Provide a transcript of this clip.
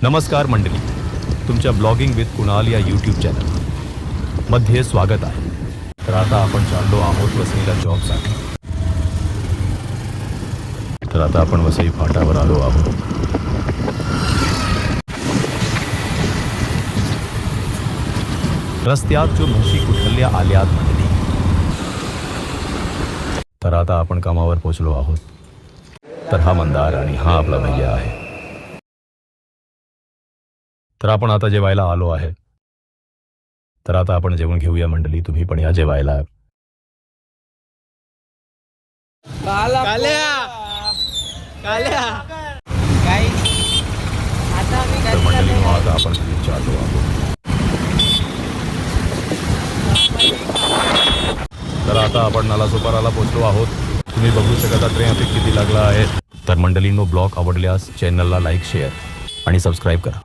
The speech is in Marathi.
नमस्कार मंडळी, तुमच्या ब्लॉगिंग विथ कुणाल या यूट्यूब चॅनल मध्ये स्वागत आहे. तर आता आपण चाललो आहोत वसईला जॉबसाठी. तर आता आपण वसई फाट्यावर आलो आहोत. रस्त्यात जो म्हशी कुठल्या आल्यात मंडळी. तर आता आपण कामावर पोहोचलो आहोत. तर हा मंदार आणि हा आपला भैया आहे. तर आपण आता जेवायला आलो आहे. तर आता आपण जेवण घेऊया मंडळी. तुम्ही पण या जेवायला. तर मंडळी आता आपण घरी आलो आहोत. तर आता आपण नालासोपाराला पोहोचलो आहोत. तुम्ही बघू शकता ट्रॅफिक किती लागला आहे. तर मंडळींनो, ब्लॉग आवडल्यास चॅनलला लाईक, शेअर आणि सबस्क्राईब करा.